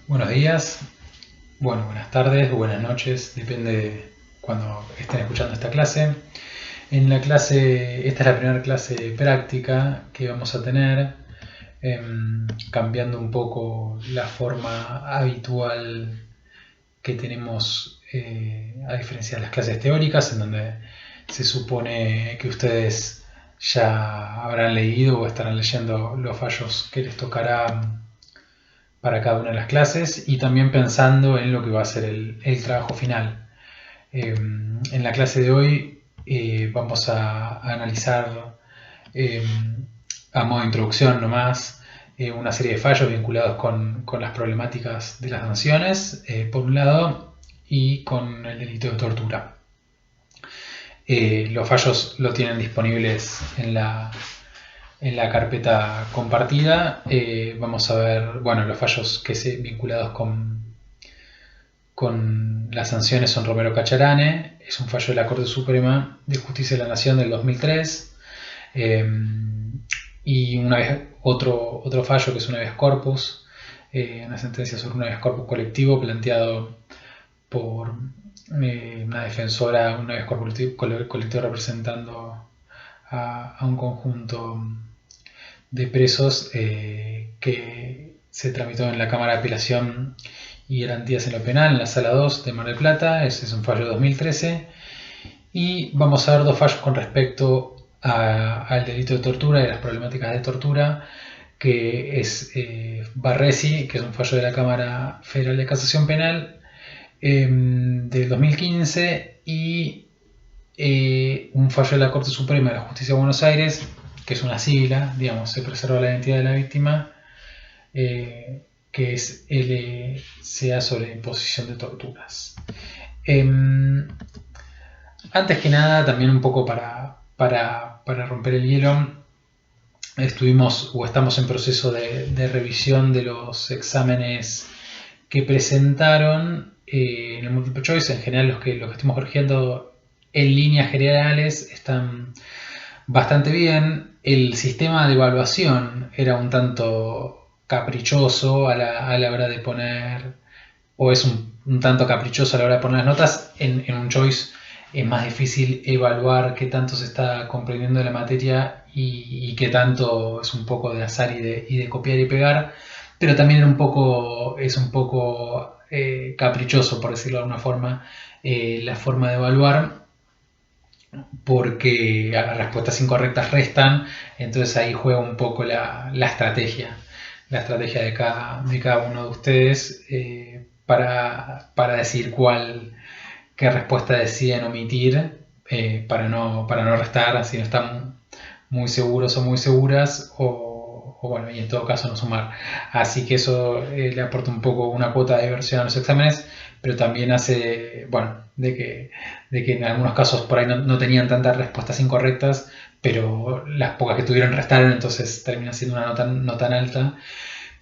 Buenos días, bueno, buenas tardes, buenas noches, depende de cuando estén escuchando esta clase. En la clase, esta es la primera clase práctica que vamos a tener, cambiando un poco la forma habitual que tenemos, a diferencia de las clases teóricas, en donde se supone que ustedes ya habrán leído o estarán leyendo los fallos que les tocará para cada una de las clases y también pensando en lo que va a ser el trabajo final. En la clase de hoy vamos a analizar, eh, a modo de introducción nomás, una serie de fallos vinculados con las problemáticas de las sanciones, por un lado, y con el delito de tortura. Los fallos lo tienen disponibles en la carpeta compartida. Vamos a ver, bueno, los fallos vinculados con las sanciones son Romero Cacharane, es un fallo de la Corte Suprema de Justicia de la Nación del 2003, y otro fallo que es un habeas corpus, una sentencia sobre un habeas corpus colectivo planteado por una defensora, un habeas corpus colectivo representando a un conjunto de presos, que se tramitó en la Cámara de Apelación y Garantías en lo Penal, en la Sala 2 de Mar del Plata. Ese es un fallo de 2013. Y vamos a ver dos fallos con respecto al delito de tortura y las problemáticas de tortura, que es Barresi, que es un fallo de la Cámara Federal de Casación Penal, del 2015, y un fallo de la Corte Suprema de la Justicia de Buenos Aires, que es una sigla, digamos, se preserva la identidad de la víctima, que es LCA sobre imposición de torturas. Antes que nada, también un poco para romper el hielo, estuvimos o estamos en proceso de revisión de los exámenes que presentaron, en el Multiple Choice. En general, los que estamos corrigiendo en líneas generales están bastante bien. El sistema de evaluación era un tanto caprichoso a la hora de poner, o es un tanto caprichoso a la hora de poner las notas. En un choice es más difícil evaluar qué tanto se está comprendiendo de la materia y qué tanto es un poco de azar y de copiar y pegar, pero también es un poco caprichoso, por decirlo de alguna forma, la forma de evaluar, porque a las respuestas incorrectas restan. Entonces ahí juega un poco la estrategia de cada uno de ustedes, para decir qué respuesta deciden omitir, para no restar si no están muy seguros o muy seguras, o bueno, y en todo caso no sumar. Así que eso le aporta un poco una cuota de diversión a los exámenes, pero también hace, bueno, de que en algunos casos por ahí no tenían tantas respuestas incorrectas, pero las pocas que tuvieron restaron, entonces termina siendo una nota no tan alta.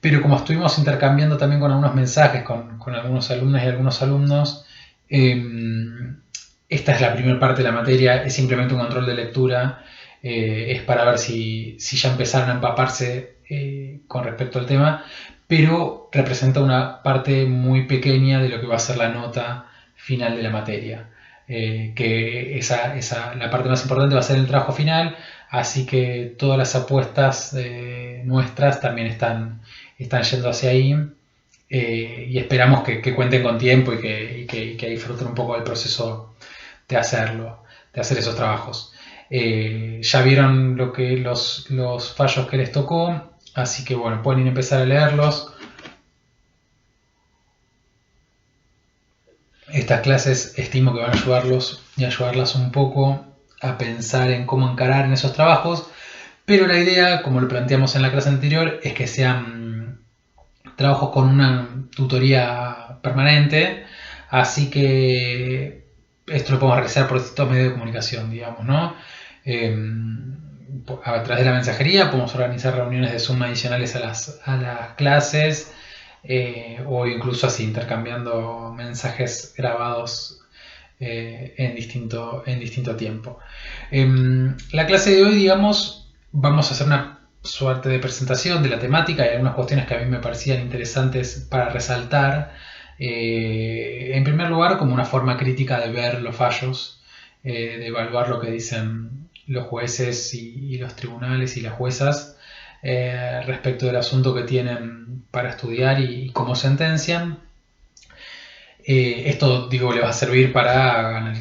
Pero como estuvimos intercambiando también con algunos mensajes con algunos alumnos y algunos alumnos, esta es la primera parte de la materia, es simplemente un control de lectura, es para ver si ya empezaron a empaparse, con respecto al tema, pero representa una parte muy pequeña de lo que va a ser la nota final de la materia. Que la parte más importante va a ser el trabajo final, así que todas las apuestas nuestras también están yendo hacia ahí, y esperamos que cuenten con tiempo y que disfruten un poco del proceso de hacer esos trabajos. Ya vieron los fallos que les tocó, así que bueno, pueden empezar a leerlos. Estas clases estimo que van a ayudarlos y ayudarlas un poco a pensar en cómo encarar en esos trabajos, pero la idea, como lo planteamos en la clase anterior, es que sean trabajos con una tutoría permanente, así que esto lo podemos realizar por distintos medios de comunicación, digamos, ¿no? A través de la mensajería podemos organizar reuniones de Zoom adicionales a las clases, o incluso así intercambiando mensajes grabados, en distinto tiempo. La clase de hoy, digamos, vamos a hacer una suerte de presentación de la temática y algunas cuestiones que a mí me parecían interesantes para resaltar. En primer lugar, como una forma crítica de ver los fallos, de evaluar lo que dicen los jueces y los tribunales y las juezas respecto del asunto que tienen para estudiar y cómo sentencian. Esto, digo, le va a servir para,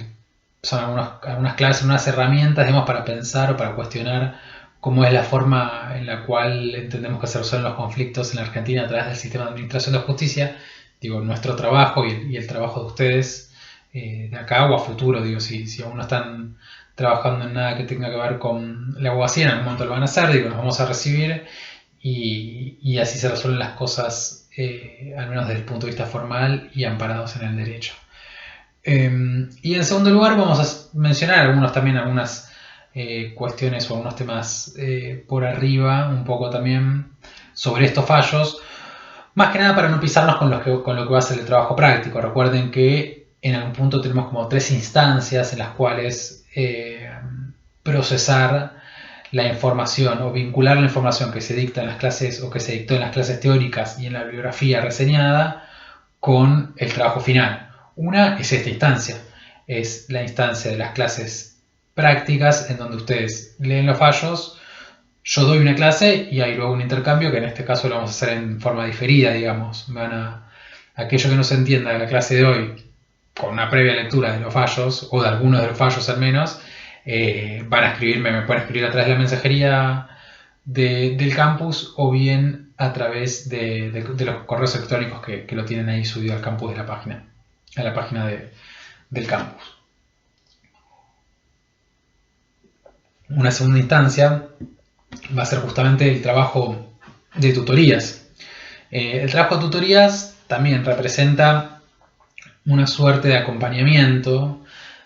son algunas clases, unas herramientas, digamos, para pensar o para cuestionar cómo es la forma en la cual entendemos que se resuelven los conflictos en la Argentina a través del sistema de administración de justicia. Digo, nuestro trabajo y el trabajo de ustedes de acá o a futuro, digo, si aún no están trabajando en nada que tenga que ver con la abogacía, en algún momento lo van a hacer, digo, nos vamos a recibir y así se resuelven las cosas, al menos desde el punto de vista formal y amparados en el derecho. Y en segundo lugar vamos a mencionar algunas cuestiones o algunos temas por arriba, un poco también sobre estos fallos, más que nada para no pisarnos con lo que va a ser el trabajo práctico. Recuerden que en algún punto tenemos como 3 instancias en las cuales procesar la información o vincular la información que se dicta en las clases o que se dictó en las clases teóricas y en la bibliografía reseñada con el trabajo final. Una es esta instancia, es la instancia de las clases prácticas en donde ustedes leen los fallos, yo doy una clase y hay luego un intercambio que en este caso lo vamos a hacer en forma diferida, digamos. Aquello que no se entienda de la clase de hoy con una previa lectura de los fallos, o de algunos de los fallos al menos, van a escribirme, me pueden escribir a través de la mensajería del campus o bien a través de los correos electrónicos que lo tienen ahí subido al campus de la página, a la página del campus. Una segunda instancia va a ser justamente el trabajo de tutorías. El trabajo de tutorías también representa una suerte de acompañamiento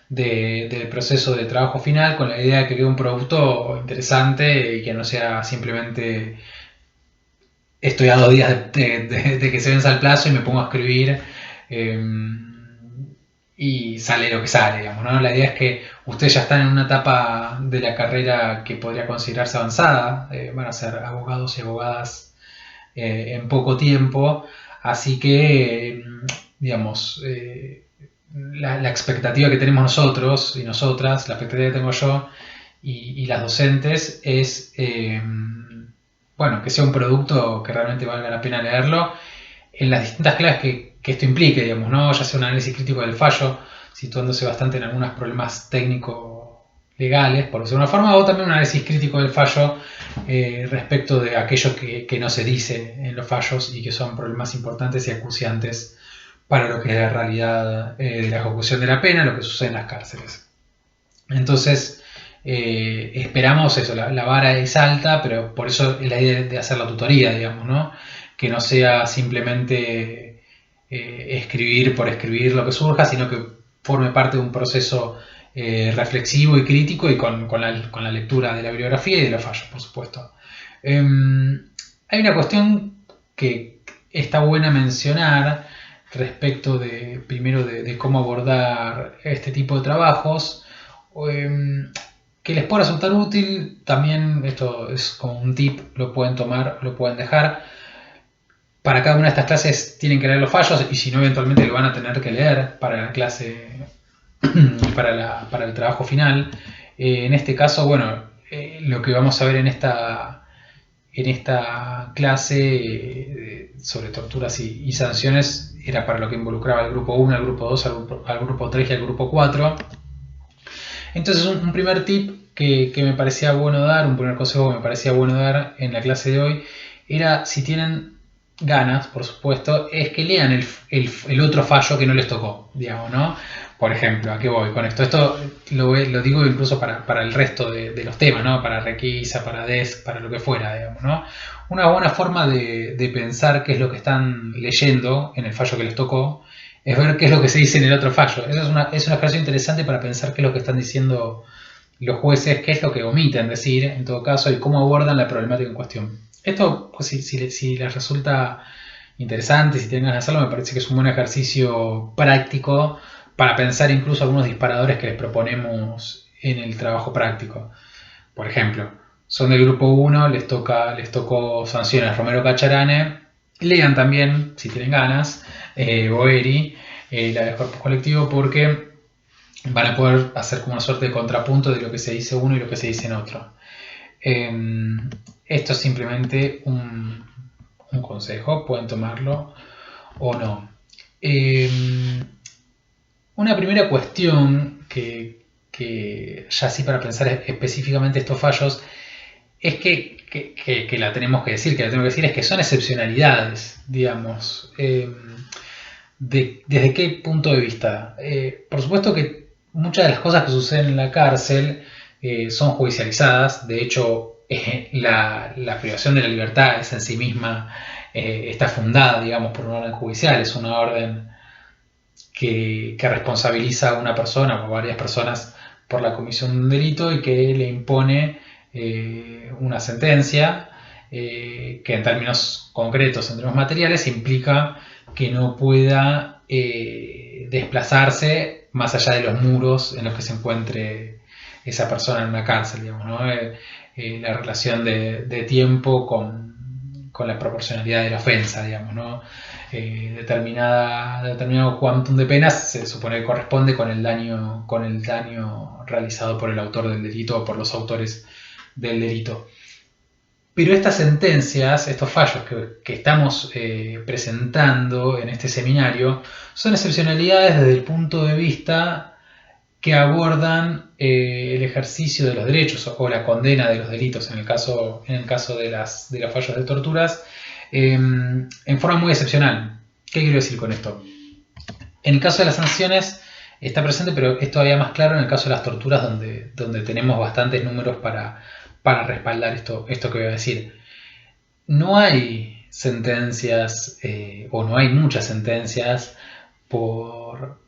del proceso de trabajo final con la idea de que quede un producto interesante y que no sea simplemente estoy a 2 días de que se venza el plazo y me pongo a escribir y sale lo que sale, digamos, ¿no? La idea es que ustedes ya están en una etapa de la carrera que podría considerarse avanzada, van a ser abogados y abogadas en poco tiempo, así que, digamos, la expectativa que tenemos nosotros y nosotras, la expectativa que tengo yo y las docentes es, bueno, que sea un producto que realmente valga la pena leerlo en las distintas claves que esto implique, digamos, ¿no? Ya sea un análisis crítico del fallo, situándose bastante en algunos problemas técnico-legales, por decirlo de una forma, o también un análisis crítico del fallo respecto de aquello que no se dice en los fallos y que son problemas importantes y acuciantes para lo que es la realidad de la ejecución de la pena, lo que sucede en las cárceles. Entonces, esperamos eso, la vara es alta, pero por eso es la idea de hacer la tutoría, digamos, ¿no? Que no sea simplemente escribir por escribir lo que surja, sino que forme parte de un proceso reflexivo y crítico y con la lectura de la bibliografía y de los fallos, por supuesto. Hay una cuestión que está buena mencionar respecto primero de cómo abordar este tipo de trabajos, que les pueda resultar útil. También esto es como un tip, lo pueden tomar, lo pueden dejar. Para cada una de estas clases tienen que leer los fallos y si no eventualmente lo van a tener que leer para la clase, para el trabajo final. En este caso, bueno, lo que vamos a ver en esta clase sobre torturas y sanciones era para lo que involucraba al grupo 1, al grupo 2, al grupo 3 y al grupo 4. Entonces un primer tip que me parecía bueno dar, un primer consejo que me parecía bueno dar en la clase de hoy, era, si tienen ganas, por supuesto, es que lean el otro fallo que no les tocó, digamos, ¿no? Por ejemplo, ¿a qué voy con esto? Esto lo digo incluso para el resto de los temas, ¿no? Para requisa, para DESC, para lo que fuera, digamos, ¿no? Una buena forma de pensar qué es lo que están leyendo en el fallo que les tocó es ver qué es lo que se dice en el otro fallo. Eso es un ejercicio interesante para pensar qué es lo que están diciendo los jueces, qué es lo que omiten decir, en todo caso, y cómo abordan la problemática en cuestión. Esto, pues, si les resulta interesante, si tienen ganas de hacerlo, me parece que es un buen ejercicio práctico para pensar incluso algunos disparadores que les proponemos en el trabajo práctico. Por ejemplo, son del grupo 1, les tocó sanciones Romero Cacharane. Lean también, si tienen ganas, Boeri, la de corpus colectivo, porque van a poder hacer como una suerte de contrapunto de lo que se dice uno y lo que se dice en otro. Esto es simplemente un consejo, pueden tomarlo o no. Una primera cuestión que ya sí para pensar específicamente estos fallos es que la tenemos que decir, es que son excepcionalidades, digamos. ¿Desde qué punto de vista? Por supuesto que muchas de las cosas que suceden en la cárcel son judicializadas. De hecho, la privación de la libertad es en sí misma, está fundada, digamos, por una orden judicial. Es una orden que responsabiliza a una persona o a varias personas por la comisión de un delito y que le impone una sentencia que en términos concretos, en términos materiales, implica que no pueda desplazarse más allá de los muros en los que se encuentre esa persona en una cárcel, digamos, ¿no? La relación de tiempo con la proporcionalidad de la ofensa, digamos, ¿no? Determinado quantum de penas se supone que corresponde con el daño realizado por el autor del delito o por los autores del delito. Pero estas sentencias, estos fallos que estamos presentando en este seminario, son excepcionalidades desde el punto de vista que abordan el ejercicio de los derechos o la condena de los delitos, en el caso de los fallos de torturas, en forma muy excepcional. ¿Qué quiero decir con esto? En el caso de las sanciones está presente, pero es todavía más claro en el caso de las torturas, donde tenemos bastantes números para respaldar esto que voy a decir. No hay sentencias, o no hay muchas sentencias por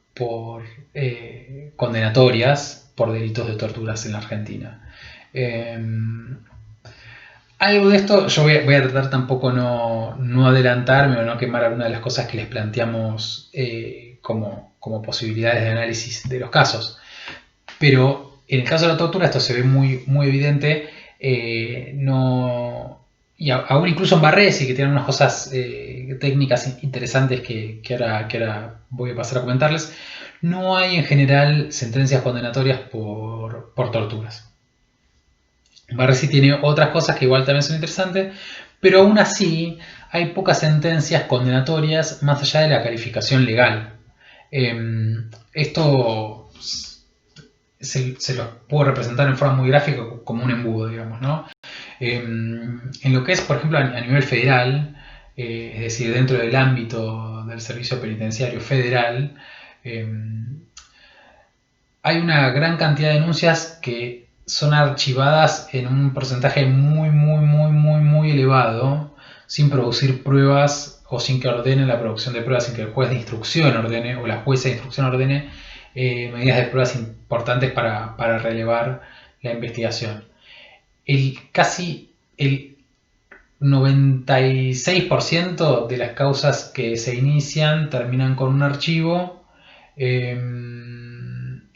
condenatorias por delitos de torturas en la Argentina. Algo de esto yo voy a tratar tampoco no adelantarme o no quemar alguna de las cosas que les planteamos como posibilidades de análisis de los casos. Pero en el caso de la tortura esto se ve muy, muy evidente. Y aún incluso en Barresi, que tienen unas cosas técnicas interesantes que ahora voy a pasar a comentarles, no hay en general sentencias condenatorias por torturas. Barresi tiene otras cosas que igual también son interesantes, pero aún así hay pocas sentencias condenatorias más allá de la calificación legal. Esto se lo puedo representar en forma muy gráfica como un embudo, digamos, ¿no? En lo que es, por ejemplo, a nivel federal, es decir, dentro del ámbito del servicio penitenciario federal, hay una gran cantidad de denuncias que son archivadas en un porcentaje muy elevado, sin producir pruebas o sin que ordene la producción de pruebas, sin que el juez de instrucción ordene o la jueza de instrucción ordene medidas de pruebas importantes para relevar la investigación. Casi el 96% de las causas que se inician terminan con un archivo,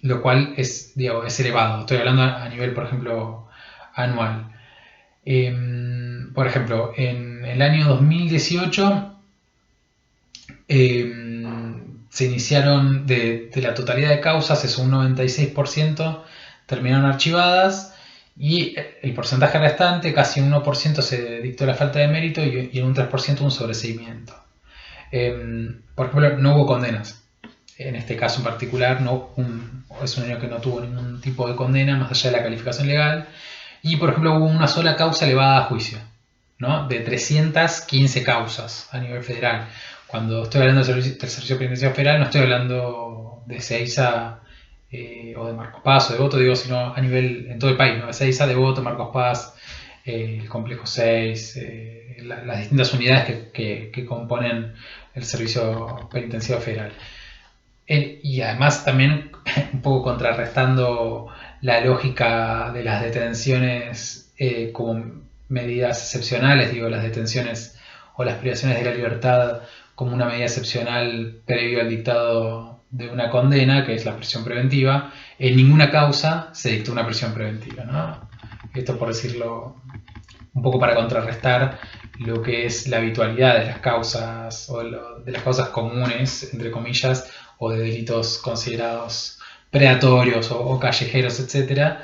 lo cual es elevado. Estoy hablando a nivel, por ejemplo, anual. Por ejemplo, en el año 2018 se iniciaron de la totalidad de causas, es un 96%, terminaron archivadas y el porcentaje restante, casi un 1%, se dictó la falta de mérito y en un 3% un sobreseimiento. Por ejemplo, no hubo condenas. En este caso en particular es un año que no tuvo ningún tipo de condena más allá de la calificación legal. Y por ejemplo hubo una sola causa elevada a juicio, ¿no? De 315 causas a nivel federal. Cuando estoy hablando del servicio penitenciario federal, no estoy hablando de Ezeiza o de Marcos Paz o de Devoto, digo, sino a nivel en todo el país, ¿no? Ezeiza, Devoto, Marcos Paz, el complejo 6, las distintas unidades que componen el servicio penitenciario federal. Y además también un poco contrarrestando la lógica de las detenciones como medidas excepcionales, digo, las detenciones o las privaciones de la libertad como una medida excepcional previo al dictado de una condena, que es la prisión preventiva. En ninguna causa se dictó una prisión preventiva, ¿no? esto por decirlo un poco para contrarrestar lo que es la habitualidad de las causas o de las causas comunes, entre comillas, o de delitos considerados predatorios o callejeros, etcétera,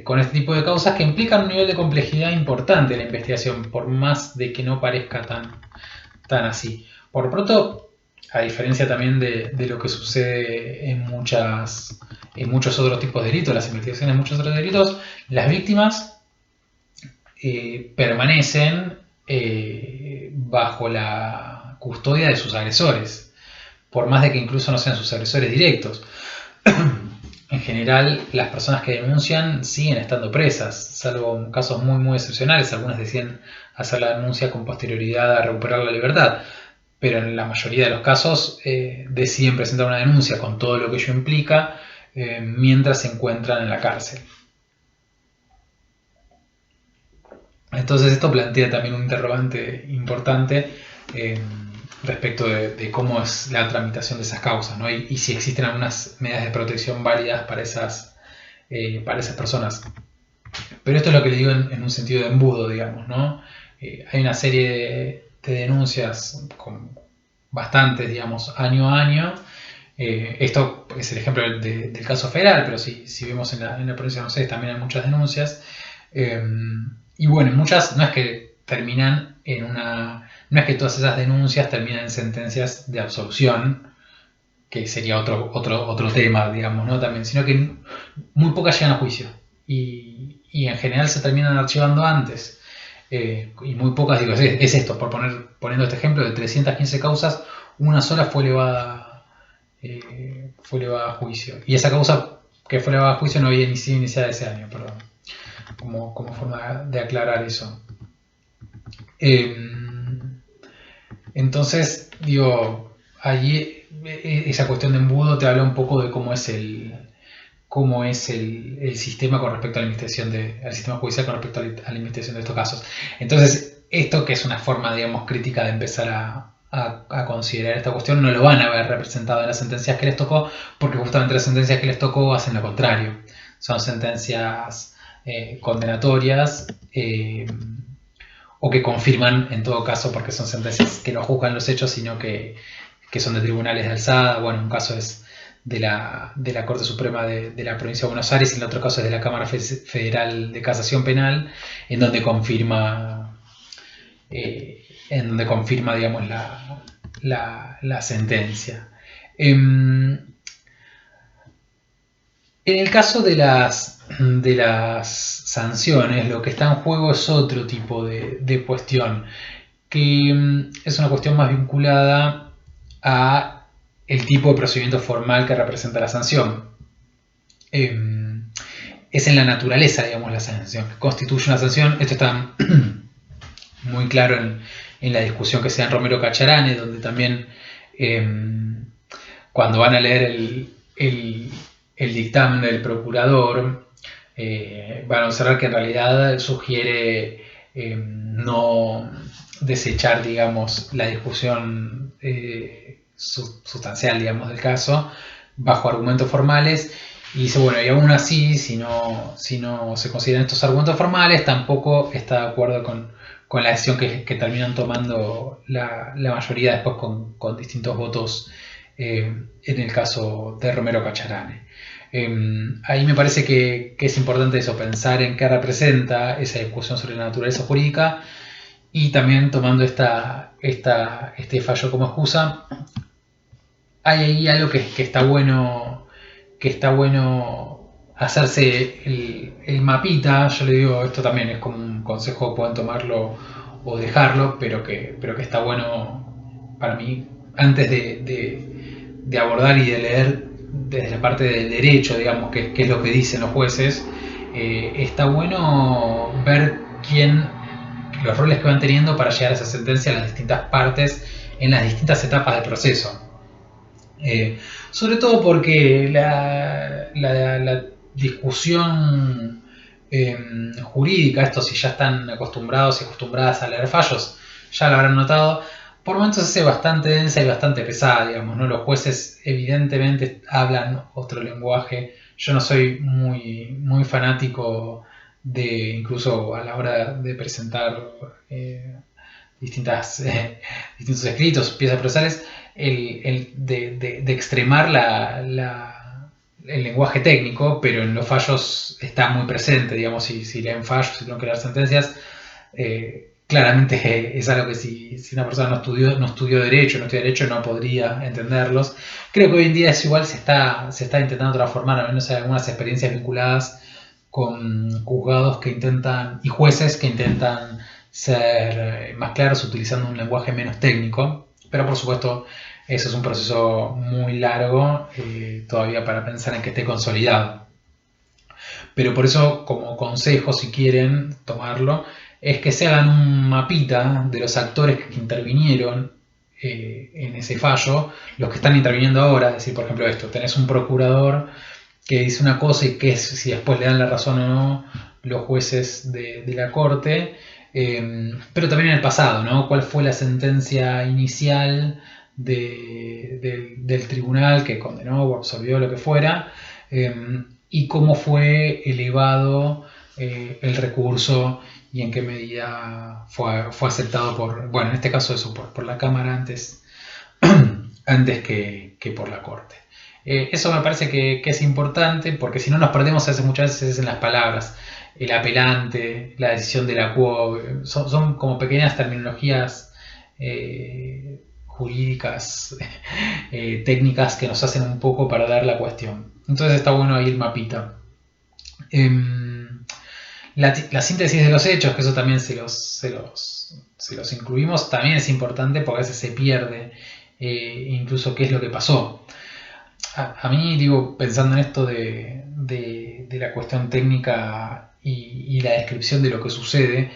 con este tipo de causas que implican un nivel de complejidad importante en la investigación, por más de que no parezca tan así. Por lo pronto, a diferencia también de lo que sucede en muchos otros tipos de delitos, las investigaciones de muchos otros delitos, las víctimas permanecen bajo la custodia de sus agresores, por más de que incluso no sean sus agresores directos. En general, las personas que denuncian siguen estando presas, salvo en casos muy excepcionales. Algunas deciden hacer la denuncia con posterioridad a recuperar la libertad, pero en la mayoría de los casos deciden presentar una denuncia con todo lo que ello implica mientras se encuentran en la cárcel. Entonces esto plantea también un interrogante importante respecto de cómo es la tramitación de esas causas, ¿no? Y si existen algunas medidas de protección válidas para esas personas. Pero esto es lo que le digo en un sentido de embudo, digamos, ¿no? Hay una serie de denuncias con bastantes, digamos, año a año. Esto es el ejemplo del caso federal, pero si vemos en la provincia de Buenos Aires también hay muchas denuncias. Y bueno, muchas no es que terminan en una... No es que todas esas denuncias terminan en sentencias de absolución, que sería otro tema, digamos, ¿no? También, sino que muy pocas llegan a juicio. Y en general se terminan archivando antes. Y muy pocas, digo, es esto, poniendo este ejemplo, de 315 causas, una sola fue elevada a juicio. Y esa causa que fue elevada a juicio no había sido iniciada ese año, perdón. Como forma de aclarar eso. Entonces, digo, allí esa cuestión de embudo te habla un poco de cómo es el sistema con respecto a la investigación al sistema judicial con respecto a la investigación de estos casos. Entonces, esto que es una forma, digamos, crítica de empezar a considerar esta cuestión, no lo van a ver representado en las sentencias que les tocó, porque justamente las sentencias que les tocó hacen lo contrario. Son sentencias condenatorias o que confirman, en todo caso, porque son sentencias que no juzgan los hechos, sino que son de tribunales de alzada. Bueno, un caso es de la Corte Suprema de la Provincia de Buenos Aires y el otro caso es de la Cámara Federal de Casación Penal, en donde confirma, digamos, la sentencia. En el caso de las sanciones, lo que está en juego es otro tipo de cuestión, que es una cuestión más vinculada a el tipo de procedimiento formal que representa la sanción. Es en la naturaleza, digamos, la sanción, que constituye una sanción. Esto está muy claro en la discusión que se da en Romero Cacharane, donde también cuando van a leer el dictamen del procurador, van a observar que en realidad sugiere no desechar, digamos, la discusión sustancial, digamos, del caso bajo argumentos formales, y dice, bueno, y aún así, si no se consideran estos argumentos formales, tampoco está de acuerdo con la decisión que terminan tomando la mayoría después con distintos votos en el caso de Romero Cacharane. Ahí me parece que es importante eso, pensar en qué representa esa discusión sobre la naturaleza jurídica, y también tomando este fallo como excusa, hay ahí algo que está bueno hacerse el mapita. Yo le digo, esto también es como un consejo, pueden tomarlo o dejarlo, pero que está bueno para mí, antes de abordar y de leer desde la parte del derecho, digamos, qué es lo que dicen los jueces. Está bueno ver los roles que van teniendo para llegar a esa sentencia en las distintas partes, en las distintas etapas del proceso. Sobre todo porque la discusión jurídica, esto si ya están acostumbrados y acostumbradas a leer fallos, ya lo habrán notado, por momentos se hace bastante densa y bastante pesada, digamos, ¿no? Los jueces evidentemente hablan otro lenguaje. Yo no soy muy fanático incluso a la hora de presentar distintos escritos, piezas procesales, de extremar el lenguaje técnico, pero en los fallos está muy presente, digamos, si leen fallos, si tengo que leer sentencias, claramente es algo que si una persona no estudió derecho no podría entenderlos. Creo que hoy en día es igual, se está intentando transformar, al menos hay algunas experiencias vinculadas con juzgados que intentan, y jueces que intentan ser más claros utilizando un lenguaje menos técnico, pero por supuesto eso es un proceso muy largo todavía para pensar en que esté consolidado. Pero por eso, como consejo, si quieren tomarlo, es que se hagan un mapita de los actores que intervinieron en ese fallo, los que están interviniendo ahora. Es decir, por ejemplo, esto: tenés un procurador que dice una cosa y que es, si después le dan la razón o no los jueces de la corte, pero también en el pasado, ¿no? ¿Cuál fue la sentencia inicial del tribunal que condenó o absolvió lo que fuera? Y cómo fue elevado el recurso y en qué medida fue aceptado bueno, en este caso eso, por la Cámara antes que por la Corte. Eso me parece que es importante, porque si no nos perdemos muchas veces en las palabras. El apelante, la decisión de la quo, son como pequeñas terminologías jurídicas, técnicas que nos hacen un poco perder la cuestión. Entonces está bueno ahí el mapita. La síntesis de los hechos, que eso también se los incluimos, también es importante porque a veces se pierde incluso qué es lo que pasó. A mí, digo, pensando en esto de la cuestión técnica y la descripción de lo que sucede,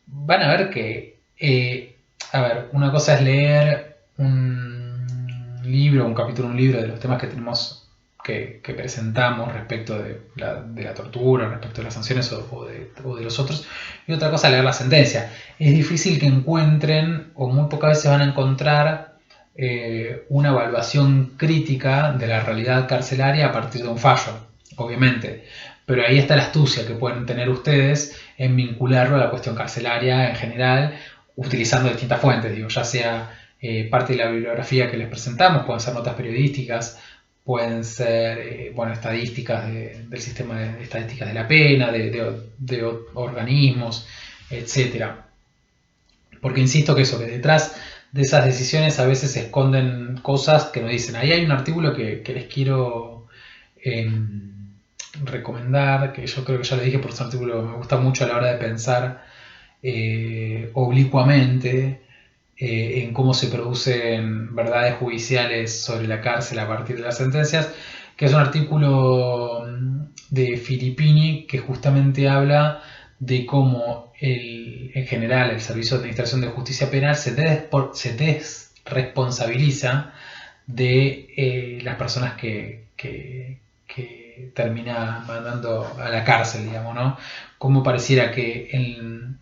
van a ver que, una cosa es leer un libro, un capítulo de un libro de los temas que tenemos que presentamos respecto de la tortura, respecto de las sanciones o de los otros, y otra cosa leer la sentencia. Es difícil que encuentren, o muy pocas veces van a encontrar, una evaluación crítica de la realidad carcelaria a partir de un fallo, obviamente. Pero ahí está la astucia que pueden tener ustedes en vincularlo a la cuestión carcelaria en general, utilizando distintas fuentes, digo, ya sea parte de la bibliografía que les presentamos, pueden ser notas periodísticas, pueden ser estadísticas del sistema de estadísticas de la pena, de organismos, etcétera. Porque insisto que detrás de esas decisiones a veces se esconden cosas que nos dicen. Ahí hay un artículo que les quiero recomendar, que yo creo que ya les dije, por ese artículo me gusta mucho a la hora de pensar oblicuamente en cómo se producen verdades judiciales sobre la cárcel a partir de las sentencias, que es un artículo de Filippini que justamente habla de cómo en general el Servicio de Administración de Justicia Penal se desresponsabiliza de las personas que termina mandando a la cárcel, digamos, ¿no? Como pareciera que en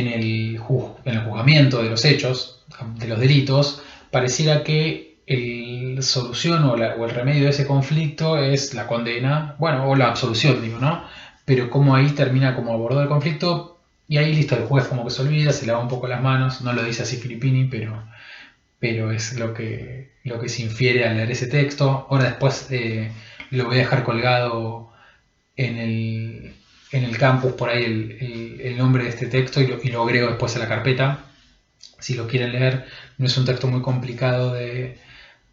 el juzgamiento de los hechos, de los delitos, pareciera que la solución o el remedio de ese conflicto es la condena, o la absolución, digo, ¿no? Pero como ahí termina como abordó el conflicto, y ahí listo, el juez como que se olvida, se lava un poco las manos, no lo dice así Filippini, pero es lo que se infiere al leer ese texto. Ahora después lo voy a dejar colgado en el campus por ahí el nombre de este texto y lo agrego después a la carpeta. Si lo quieren leer, no es un texto muy complicado de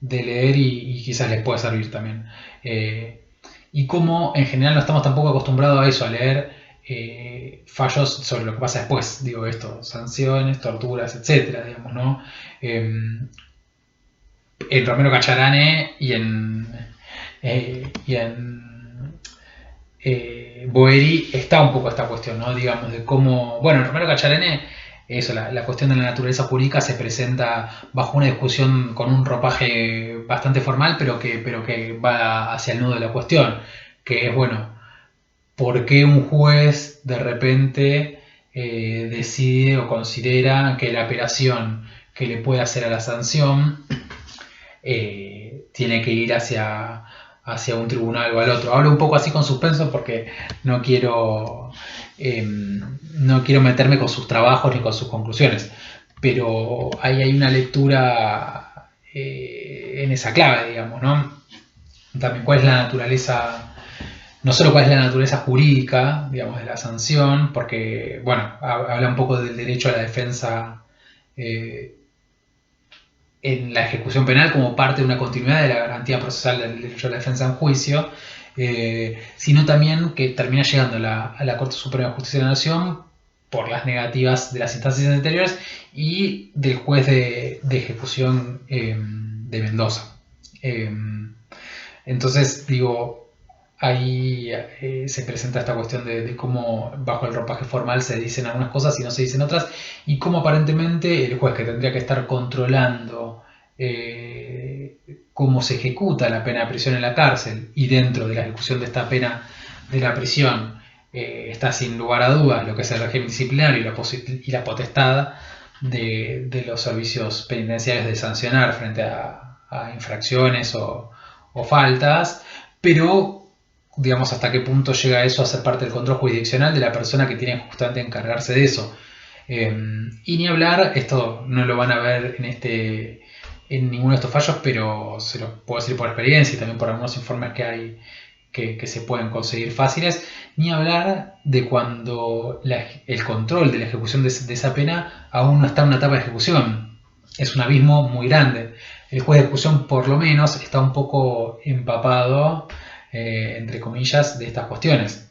leer y quizás les pueda servir también. Y como en general no estamos tampoco acostumbrados a eso, a leer fallos sobre lo que pasa después, digo esto, sanciones, torturas, etcétera, digamos, ¿no? En Romero Cacharane y en Boeri está un poco esta cuestión, ¿no? Digamos, de cómo, en Romero Cacharane, eso, la cuestión de la naturaleza jurídica se presenta bajo una discusión con un ropaje bastante formal, pero que va hacia el nudo de la cuestión, que es, ¿por qué un juez de repente decide o considera que la apelación que le puede hacer a la sanción tiene que ir hacia hacia un tribunal o al otro. Hablo un poco así con suspenso porque no quiero, no quiero meterme con sus trabajos ni con sus conclusiones, pero ahí hay una lectura en esa clave, digamos, ¿no? También cuál es la naturaleza, no solo cuál es la naturaleza jurídica, digamos, de la sanción, porque, bueno, habla un poco del derecho a la defensa en la ejecución penal como parte de una continuidad de la garantía procesal del derecho a la defensa en juicio, sino también que termina llegando a la Corte Suprema de Justicia de la Nación por las negativas de las instancias anteriores y del juez de ejecución de Mendoza. Entonces, digo, ahí se presenta esta cuestión de cómo bajo el ropaje formal se dicen algunas cosas y no se dicen otras, y cómo aparentemente el juez que tendría que estar controlando cómo se ejecuta la pena de prisión en la cárcel y dentro de la ejecución de esta pena de la prisión está sin lugar a dudas lo que es el régimen disciplinario y la potestad de los servicios penitenciarios de sancionar frente a infracciones o faltas, pero digamos hasta qué punto llega eso a ser parte del control jurisdiccional de la persona que tiene justamente que encargarse de eso. Y ni hablar, esto no lo van a ver en ninguno de estos fallos, pero se los puedo decir por experiencia y también por algunos informes que hay que se pueden conseguir fáciles, ni hablar de cuando el control de la ejecución de esa pena aún no está en una etapa de ejecución. Es un abismo muy grande. El juez de ejecución por lo menos está un poco empapado, entre comillas, de estas cuestiones.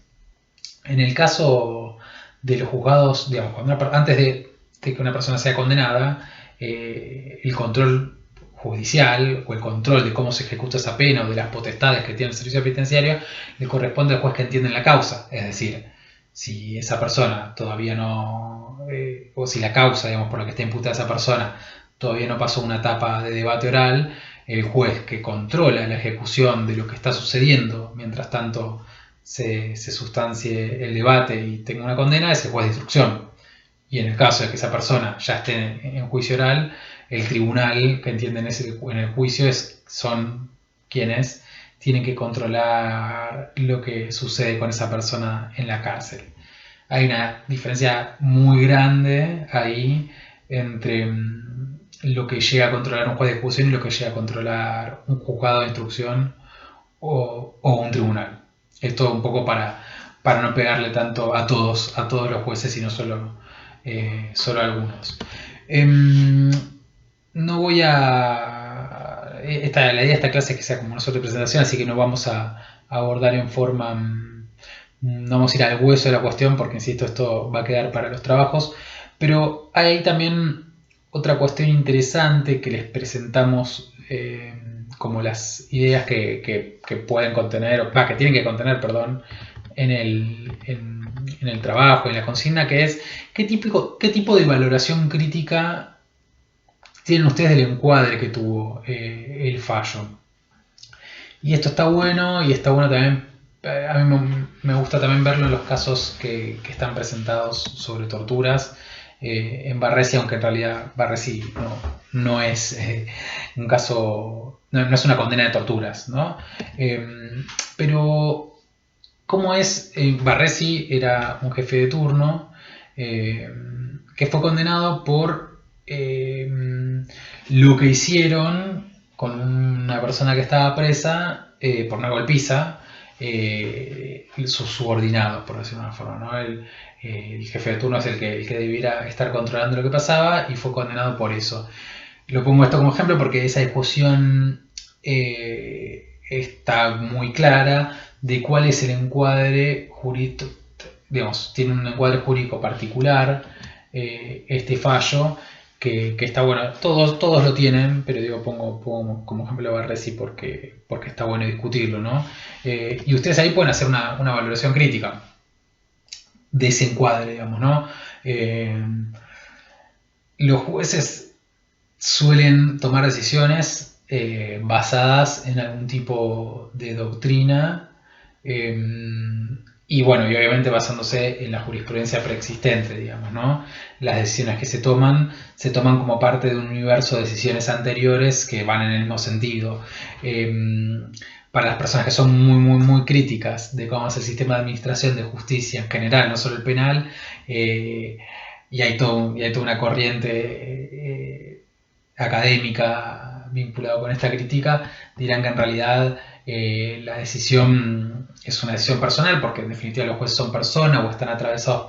En el caso de los juzgados, digamos, antes de que una persona sea condenada, el control judicial o el control de cómo se ejecuta esa pena o de las potestades que tiene el servicio penitenciario le corresponde al juez que entiende la causa. Es decir, si esa persona todavía no, o si la causa, digamos, por la que está imputada esa persona todavía no pasó una etapa de debate oral, el juez que controla la ejecución de lo que está sucediendo mientras tanto se sustancie el debate y tenga una condena es el juez de instrucción. Y en el caso de que esa persona ya esté en juicio oral, el tribunal que entiende en el juicio son quienes tienen que controlar lo que sucede con esa persona en la cárcel. Hay una diferencia muy grande ahí entre lo que llega a controlar un juez de ejecución y lo que llega a controlar un juzgado de instrucción o un tribunal. Esto un poco para no pegarle tanto a todos los jueces, sino solo a algunos. No voy a... la idea de esta clase es que sea como una suerte de presentación, así que no vamos a abordar en forma... No vamos a ir al hueso de la cuestión porque, insisto, esto va a quedar para los trabajos. Pero hay también otra cuestión interesante que les presentamos como las ideas que pueden contener, o que tienen que contener, perdón, en el trabajo, en la consigna, que es qué tipo de valoración crítica tienen ustedes del encuadre que tuvo el fallo. Y esto está bueno, y está bueno también, a mí me gusta también verlo en los casos que están presentados sobre torturas, en Barresi, aunque en realidad Barresi no es un caso, no es una condena de torturas, ¿no? Pero ¿cómo es? Barresi era un jefe de turno que fue condenado por lo que hicieron con una persona que estaba presa por una golpiza, sus subordinados, por decirlo de una forma, ¿no? El jefe de turno es el que debiera estar controlando lo que pasaba y fue condenado por eso. Lo pongo esto como ejemplo porque esa discusión está muy clara de cuál es el encuadre jurídico, digamos, tiene un encuadre jurídico particular este fallo que está bueno. Todos lo tienen, pero digo, pongo como ejemplo a Barresi porque está bueno discutirlo, ¿no? Y ustedes ahí pueden hacer una valoración crítica de ese encuadre, digamos, ¿no? Los jueces suelen tomar decisiones basadas en algún tipo de doctrina y bueno, y obviamente basándose en la jurisprudencia preexistente, digamos, ¿no? Las decisiones que se toman como parte de un universo de decisiones anteriores que van en el mismo sentido. para las personas que son muy críticas de cómo es el sistema de administración de justicia en general, no solo el penal, y hay toda una corriente académica vinculada con esta crítica, dirán que en realidad la decisión es una decisión personal, porque en definitiva los jueces son personas o están atravesados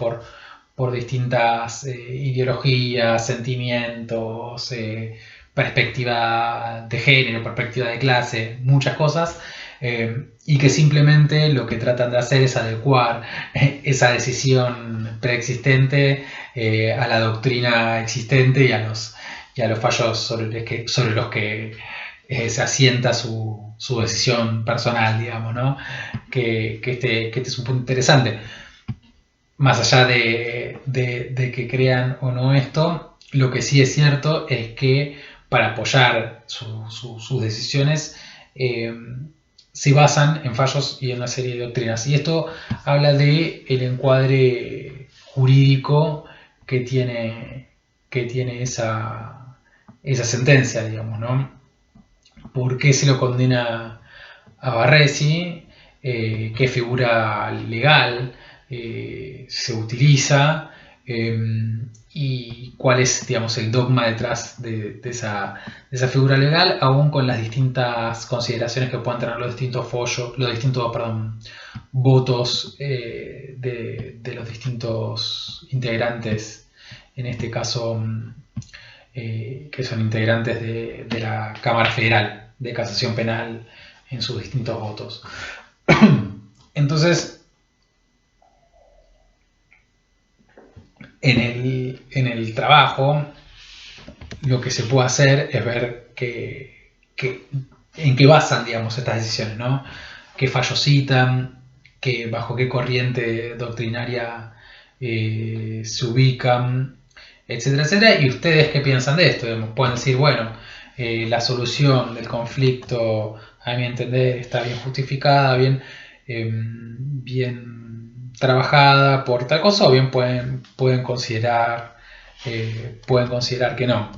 por distintas ideologías, sentimientos, perspectiva de género, perspectiva de clase, muchas cosas, y que simplemente lo que tratan de hacer es adecuar esa decisión preexistente a la doctrina existente y a los fallos sobre los que se asienta su decisión personal, digamos, ¿no? Que este es un punto interesante. Más allá de que crean o no esto, lo que sí es cierto es que para apoyar sus decisiones se basan en fallos y en una serie de doctrinas. Y esto habla de el encuadre jurídico que tiene esa sentencia, digamos, ¿no? ¿Por qué se lo condena a Barresi? ¿Qué figura legal se utiliza? Y cuál es, digamos, el dogma detrás de esa figura legal, aún con las distintas consideraciones que puedan tener los distintos votos de los distintos integrantes, en este caso que son integrantes de la Cámara Federal de Casación Penal en sus distintos votos. Entonces, en el trabajo, lo que se puede hacer es ver en qué basan, digamos, estas decisiones, ¿no? ¿Qué fallos citan? ¿Bajo qué corriente doctrinaria se ubican? Etcétera, etcétera. ¿Y ustedes qué piensan de esto? Digamos, pueden decir, bueno, la solución del conflicto, a mi entender, está bien justificada, bien trabajada por tal cosa, o bien pueden considerar que no.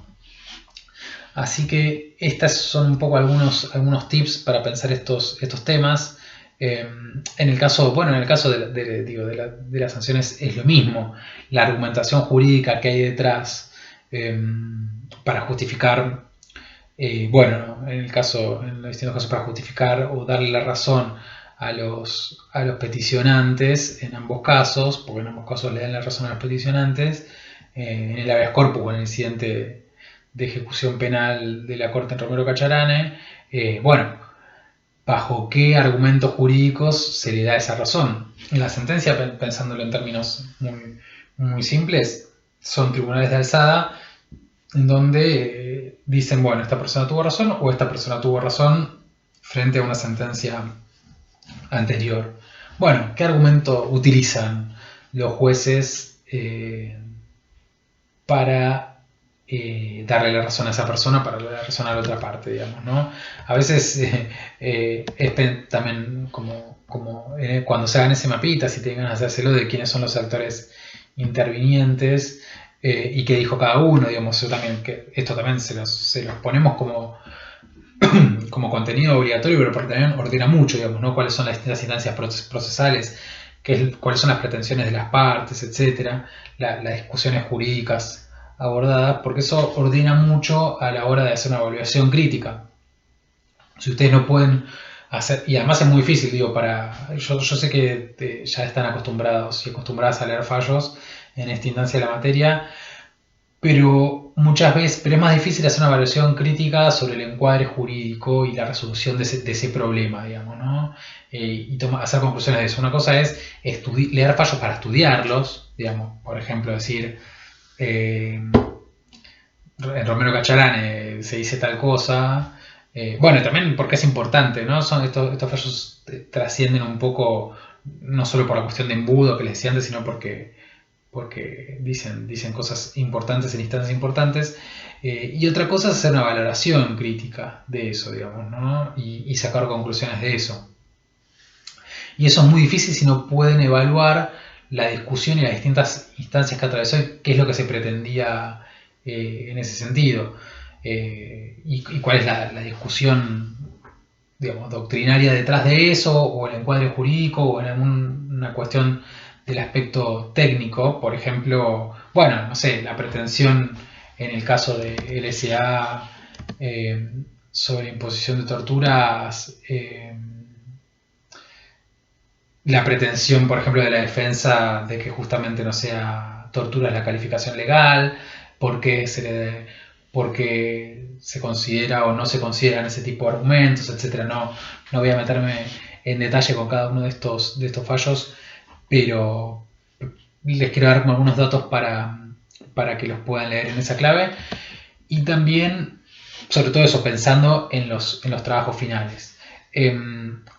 Así que estas son un poco algunos tips para pensar estos temas. En el caso de las sanciones es lo mismo. La argumentación jurídica que hay detrás para justificar, en los distintos casos para justificar o darle la razón a los peticionantes en ambos casos, porque en ambos casos le dan la razón a los peticionantes, en el habeas corpus o en el incidente de ejecución penal de la Corte en Romero Cacharane, ¿bajo qué argumentos jurídicos se le da esa razón? En la sentencia, pensándolo en términos muy simples, son tribunales de alzada en donde dicen, bueno, esta persona tuvo razón o esta persona tuvo razón frente a una sentencia anterior. Bueno, ¿qué argumento utilizan los jueces para darle la razón a esa persona, para darle la razón a la otra parte, digamos, ¿no? A veces es también como cuando se hagan ese mapita, si tengan que hacérselo, de quiénes son los actores intervinientes y qué dijo cada uno, digamos, esto también se los ponemos como contenido obligatorio, pero porque también ordena mucho, digamos, ¿no? Cuáles son las distintas instancias procesales, cuáles son las pretensiones de las partes, etcétera, las discusiones jurídicas abordadas, porque eso ordena mucho a la hora de hacer una evaluación crítica. Si ustedes no pueden hacer, y además es muy difícil, digo, yo sé que ya están acostumbrados y acostumbradas a leer fallos en esta instancia de la materia, pero es más difícil hacer una evaluación crítica sobre el encuadre jurídico y la resolución de ese problema, digamos, ¿no? Y hacer conclusiones de eso. Una cosa es leer fallos para estudiarlos, digamos, por ejemplo, decir, en Romero Cacharane se dice tal cosa. También porque es importante, ¿no? Estos fallos trascienden un poco, no solo por la cuestión de embudo que les decía antes, sino porque dicen cosas importantes en instancias importantes. Y otra cosa es hacer una valoración crítica de eso, digamos, ¿no? Y sacar conclusiones de eso. Y eso es muy difícil si no pueden evaluar la discusión y las distintas instancias que atravesó y qué es lo que se pretendía en ese sentido. Y cuál es la discusión digamos, doctrinaria detrás de eso, o el encuadre jurídico, o en alguna cuestión del aspecto técnico. Por ejemplo, bueno, no sé, la pretensión en el caso de LSA sobre imposición de torturas, la pretensión, por ejemplo, de la defensa de que justamente no sea tortura es la calificación legal, porque se considera o no se consideran ese tipo de argumentos, etcétera. No voy a meterme en detalle con cada uno de estos fallos, pero les quiero dar como algunos datos para que los puedan leer en esa clave. Y también, sobre todo eso, pensando en los trabajos finales.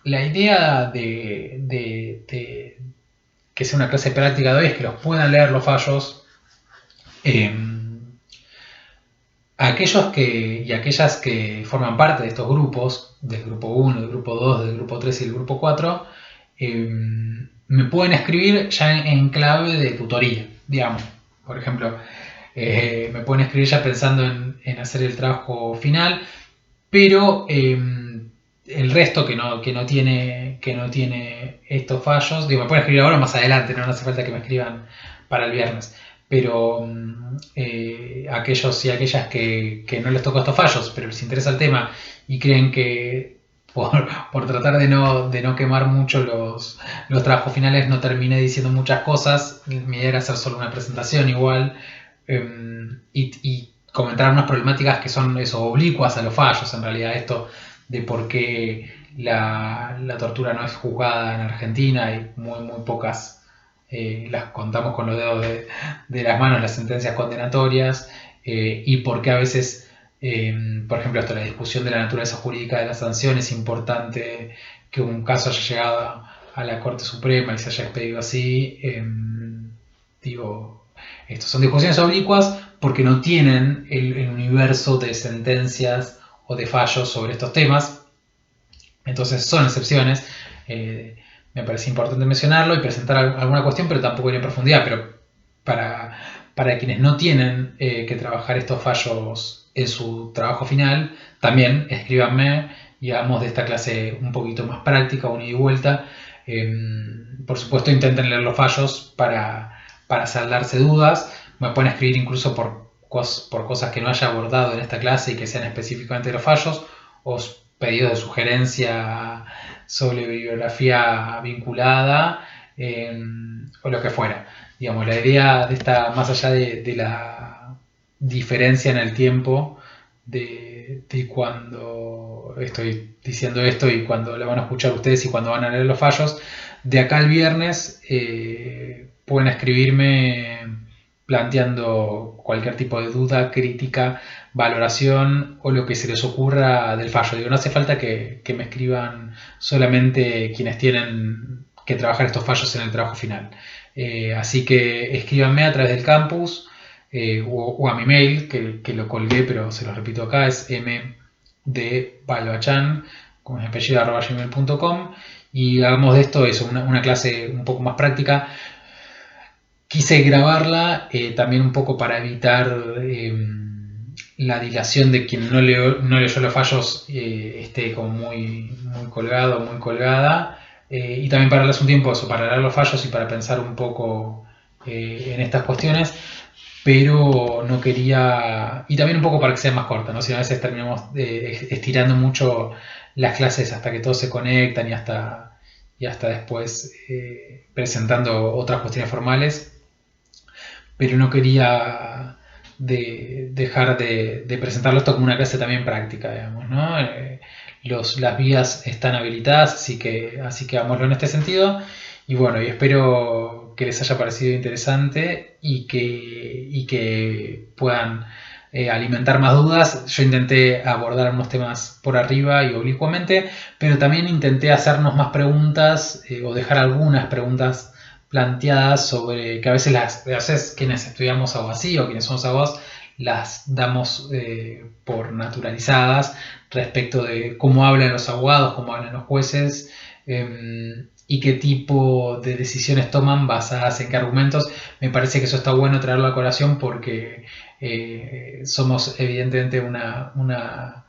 La idea de que sea una clase práctica de hoy es que los puedan leer los fallos. Aquellos y aquellas que forman parte de estos grupos, del grupo 1, del grupo 2, del grupo 3 y del grupo 4, me pueden escribir ya en clave de tutoría, digamos. Por ejemplo, me pueden escribir ya pensando en hacer el trabajo final, pero el resto que no tiene estos fallos, digo, me pueden escribir ahora o más adelante, no hace falta que me escriban para el viernes, pero aquellos y aquellas que no les tocó estos fallos, pero les interesa el tema y creen que por tratar de no quemar mucho los trabajos finales no terminé diciendo muchas cosas, mi idea era hacer solo una presentación igual, y comentar unas problemáticas que son eso, oblicuas a los fallos, en realidad, esto de por qué la tortura no es juzgada en Argentina y muy pocas las contamos con los dedos de las manos las sentencias condenatorias, y por qué a veces, por ejemplo, hasta la discusión de la naturaleza jurídica de la sanción es importante que un caso haya llegado a la Corte Suprema y se haya expedido así. Digo, estas son discusiones oblicuas porque no tienen el universo de sentencias o de fallos sobre estos temas. Entonces son excepciones. Me parece importante mencionarlo y presentar alguna cuestión, pero tampoco ir en profundidad. Pero para quienes no tienen que trabajar estos fallos en su trabajo final, también escríbanme y hagamos de esta clase un poquito más práctica, una ida y vuelta. Por supuesto, intenten leer los fallos para saldarse dudas. Me pueden escribir incluso por cosas que no haya abordado en esta clase y que sean específicamente los fallos, o pedidos de sugerencia sobre bibliografía vinculada, o lo que fuera. Digamos, la idea de esta, más allá de la diferencia en el tiempo de cuando estoy diciendo esto y cuando lo van a escuchar ustedes y cuando van a leer los fallos, de acá al viernes pueden escribirme planteando cualquier tipo de duda, crítica, valoración o lo que se les ocurra del fallo. Digo, no hace falta que me escriban solamente quienes tienen que trabajar estos fallos en el trabajo final. Así que escríbanme a través del campus, o a mi mail, que lo colgué, pero se lo repito acá, es mdbalbachan, con mi apellido, @gmail.com, y hagamos de esto eso, una clase un poco más práctica. Quise grabarla también un poco para evitar la dilación de quien no leyó los fallos, esté como muy colgado, muy colgada, y también para darles un tiempo eso, para leer los fallos y para pensar un poco en estas cuestiones, pero no quería, y también un poco para que sea más corta, ¿no? Si a veces terminamos estirando mucho las clases hasta que todos se conectan y hasta después presentando otras cuestiones formales, pero no quería dejar de presentarlo esto como una clase también práctica, digamos, ¿no? Las vías están habilitadas, así que hagámoslo en este sentido. Y bueno, y espero que les haya parecido interesante y que puedan alimentar más dudas. Yo intenté abordar unos temas por arriba y oblicuamente, pero también intenté hacernos más preguntas, o dejar algunas preguntas planteadas sobre que a veces quienes estudiamos abogacía o quienes somos abogados las damos por naturalizadas respecto de cómo hablan los abogados, cómo hablan los jueces, y qué tipo de decisiones toman basadas en qué argumentos. Me parece que eso está bueno traerlo a colación porque somos evidentemente una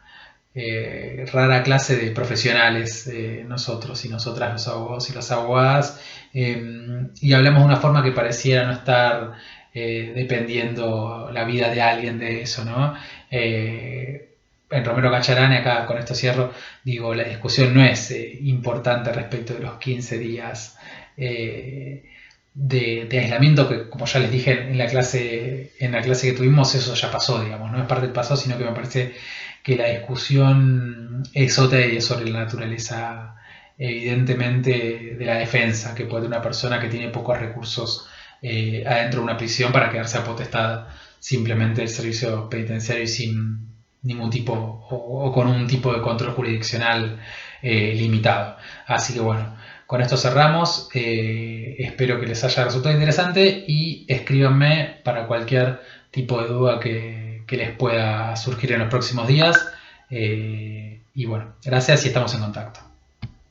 rara clase de profesionales, nosotros y nosotras, los abogados y las abogadas, y hablamos de una forma que pareciera no estar dependiendo la vida de alguien de eso, ¿no? En Romero Cacharane, acá con esto cierro, digo, la discusión no es importante respecto de los 15 días de aislamiento, que como ya les dije en la clase que tuvimos, eso ya pasó, digamos, no es parte del pasado, sino que me parece que la discusión es otra y es sobre la naturaleza, evidentemente, de la defensa que puede tener una persona que tiene pocos recursos adentro de una prisión para quedarse apotestada simplemente del servicio penitenciario y sin ningún tipo o con un tipo de control jurisdiccional limitado. Así que bueno, con esto cerramos. Espero que les haya resultado interesante y escríbanme para cualquier tipo de duda que les pueda surgir en los próximos días. Y bueno, gracias y estamos en contacto.